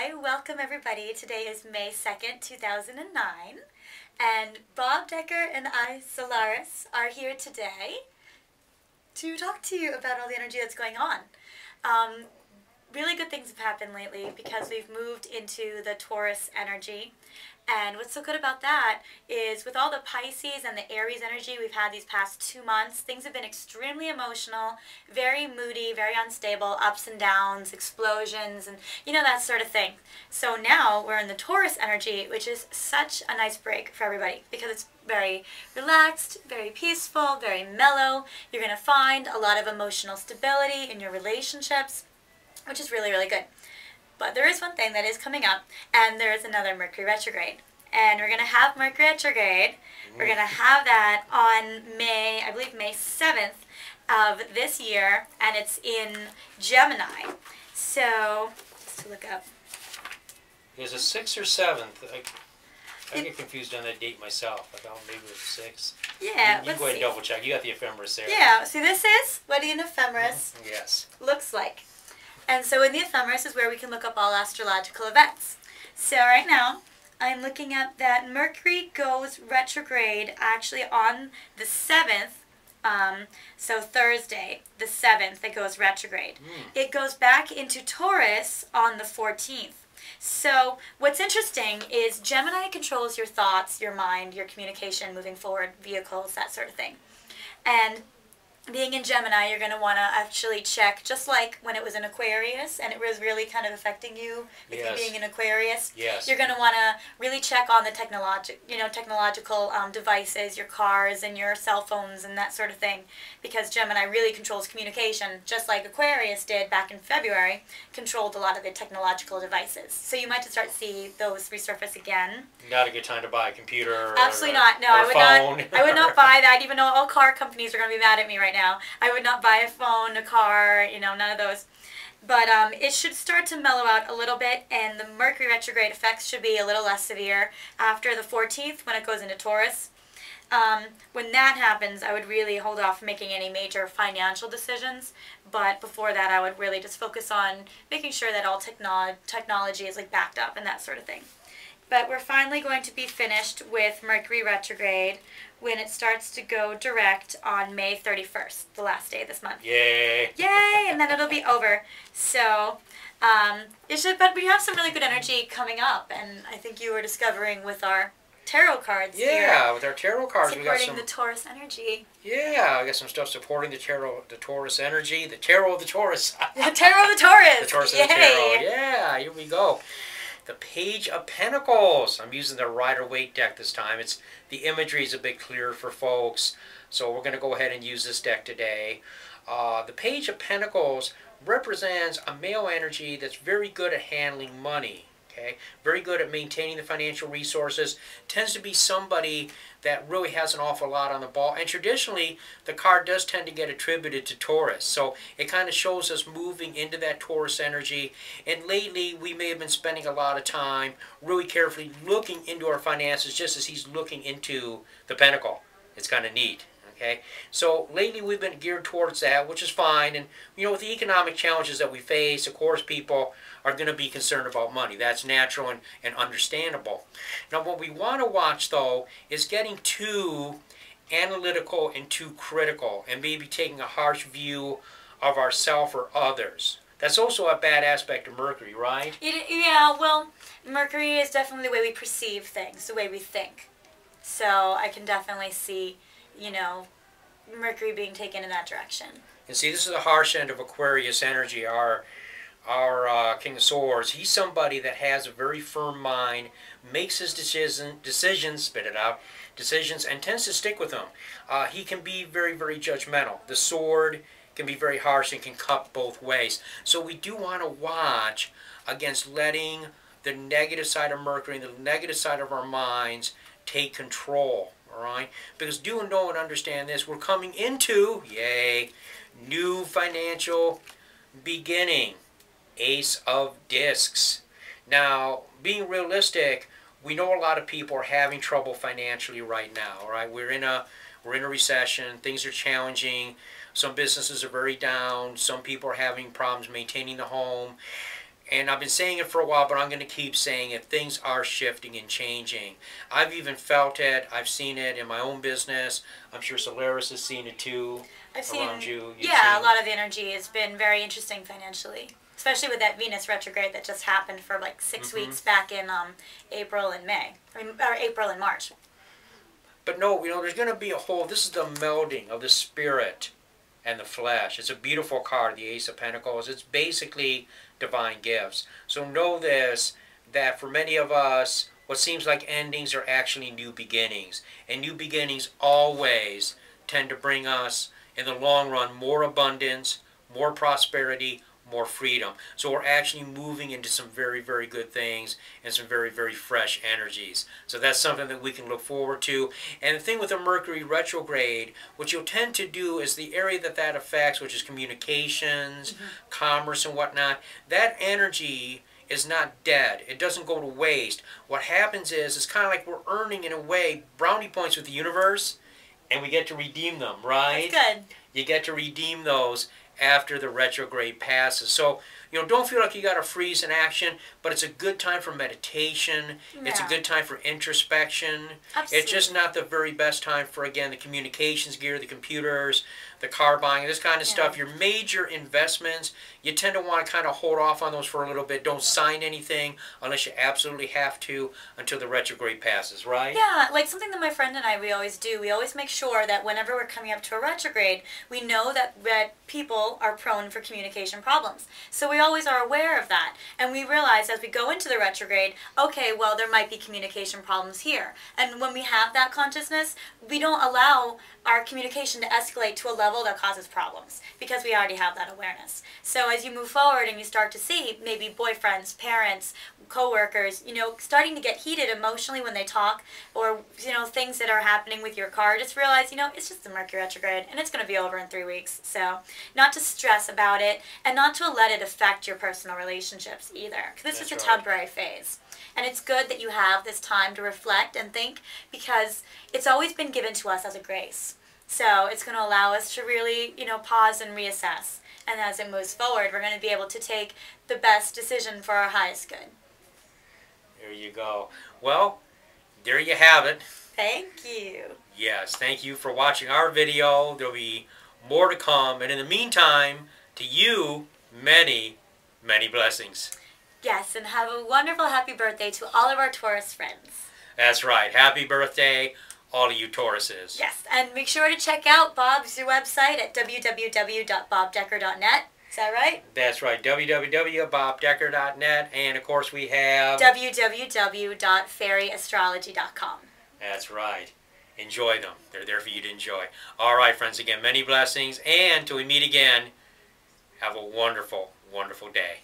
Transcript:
Hi, welcome everybody. Today is May 2nd, 2009, and Bob Decker and I, Solaris, are here today to talk to you about all the energy that's going on. Really good things have happened lately because we've moved into the Taurus energy. And what's so good about that is with all the Pisces and the Aries energy we've had these past 2 months, things have been extremely emotional, very moody, very unstable, ups and downs, explosions, and that sort of thing. So now we're in the Taurus energy, which is such a nice break for everybody because it's very relaxed, very peaceful, very mellow. You're going to find a lot of emotional stability in your relationships, which is really, really good. But there is one thing that is coming up, and there is another Mercury retrograde. And we're going to have Mercury retrograde. We're going to have that on May 7th of this year, and it's in Gemini. So, let's look up. Is it 6th or 7th? I get confused on that date myself. I thought maybe it was 6th. Yeah, you go ahead and double check. You got the ephemeris there. Yeah, see this is what an ephemeris yes. looks like. And so in the ephemeris is where we can look up all astrological events. So right now, I'm looking at that Mercury goes retrograde actually on the 7th, so Thursday, the 7th, it goes retrograde. It goes back into Taurus on the 14th. So what's interesting is Gemini controls your thoughts, your mind, your communication, moving forward, vehicles, that sort of thing. And being in Gemini, you're going to want to actually check, just like when it was in Aquarius, and it was really kind of affecting you, if you're being in Aquarius. Yes. You're going to want to really check on the technological devices, your cars and your cell phones and that sort of thing, because Gemini really controls communication, just like Aquarius did back in February, controlled a lot of the technological devices. So you might start to see those resurface again. Not a good time to buy a computer. Absolutely not. No, I would not buy that, even though all car companies are going to be mad at me right now. I would not buy a phone, a car, none of those. But it should start to mellow out a little bit, and the Mercury retrograde effects should be a little less severe after the 14th when it goes into Taurus. When that happens, I would really hold off making any major financial decisions, but before that I would really just focus on making sure that all technology is backed up and that sort of thing. But we're finally going to be finished with Mercury retrograde when it starts to go direct on May 31st, the last day of this month. Yay! Yay! And then it'll be over. So, but we have some really good energy coming up, and I think you were discovering with our tarot cards here. Yeah, with our tarot cards we got some... Supporting the Taurus energy. Yeah, I got some stuff supporting the Taurus energy, the tarot of the Taurus. The tarot of the Taurus! The Taurus of the tarot, yeah, here we go. The Page of Pentacles. I'm using the Rider-Waite deck this time. The imagery is a bit clearer for folks, so we're going to go ahead and use this deck today. The Page of Pentacles represents a male energy that's very good at handling money. Okay? Very good at maintaining the financial resources. Tends to be somebody that really has an awful lot on the ball. And traditionally, the card does tend to get attributed to Taurus. So it kind of shows us moving into that Taurus energy. And lately, we may have been spending a lot of time really carefully looking into our finances just as he's looking into the Pentacle. It's kind of neat. Okay, so lately we've been geared towards that, which is fine. And with the economic challenges that we face, of course, people are going to be concerned about money. That's natural and understandable. Now, what we want to watch, though, is getting too analytical and too critical, and maybe taking a harsh view of ourselves or others. That's also a bad aspect of Mercury, right? Yeah, well, Mercury is definitely the way we perceive things, the way we think. So I can definitely see Mercury being taken in that direction. And see, this is the harsh end of Aquarius energy. Our King of Swords, he's somebody that has a very firm mind, makes his decisions, spit it out, decisions, and tends to stick with them. He can be very, very judgmental. The sword can be very harsh and can cut both ways. So we do want to watch against letting the negative side of Mercury and the negative side of our minds take control. All right? Because do know and understand this, we're coming into, yay, new financial beginning. Ace of Discs. Now, being realistic, we know a lot of people are having trouble financially right now. All right? We're in a recession. Things are challenging. Some businesses are very down. Some people are having problems maintaining the home. And I've been saying it for a while, but I'm going to keep saying it. Things are shifting and changing. I've even felt it. I've seen it in my own business. I'm sure Solaris has seen it too. I've seen, around you. yeah, a lot of the energy has been very interesting financially, especially with that Venus retrograde that just happened for like 6 weeks back in April and May, or April and March. But no, there's going to be a whole, this is the melding of the spirit and the flesh. It's a beautiful card, the Ace of Pentacles. It's basically divine gifts. So know this, that for many of us, what seems like endings are actually new beginnings. And new beginnings always tend to bring us, in the long run, more abundance, more prosperity, more freedom. So we're actually moving into some very, very good things and some very, very fresh energies. So that's something that we can look forward to. And the thing with the Mercury retrograde, what you'll tend to do is the area that affects, which is communications, commerce and whatnot, that energy is not dead. It doesn't go to waste. What happens is, it's kind of like we're earning, in a way, brownie points with the universe, and we get to redeem them, right? That's good. You get to redeem those after the retrograde passes. So, don't feel like you got to freeze in action, but it's a good time for meditation. Yeah. It's a good time for introspection. Absolutely. It's just not the very best time for, again, the communications gear, the computers, the car buying, this kind of stuff. Your major investments, you tend to want to kind of hold off on those for a little bit. Don't sign anything unless you absolutely have to until the retrograde passes, right? Yeah, like something that my friend and I, we always do. We always make sure that whenever we're coming up to a retrograde, we know that people are prone for communication problems. So we always are aware of that. And we realize as we go into the retrograde, okay, well, there might be communication problems here. And when we have that consciousness, we don't allow our communication to escalate to a level that causes problems because we already have that awareness. So as you move forward and you start to see maybe boyfriends, parents, co-workers, starting to get heated emotionally when they talk, or, things that are happening with your car, just realize, it's just the Mercury retrograde and it's going to be over in 3 weeks. So not to stress about it and not to let it affect your personal relationships either, because this is a temporary phase. And it's good that you have this time to reflect and think, because it's always been given to us as a grace. So it's going to allow us to really, pause and reassess. And as it moves forward, we're going to be able to take the best decision for our highest good. There you go. Well, there you have it. Thank you. Yes, thank you for watching our video. There'll be more to come. And in the meantime, to you, many, many blessings. Yes, and have a wonderful happy birthday to all of our Taurus friends. That's right. Happy birthday, all of you Tauruses. Yes, and make sure to check out Bob's website at www.bobdecker.net. Is that right? That's right. www.bobdecker.net. And, of course, we have www.fairyastrology.com. That's right. Enjoy them. They're there for you to enjoy. All right, friends, again, many blessings. And till we meet again, have a wonderful, wonderful day.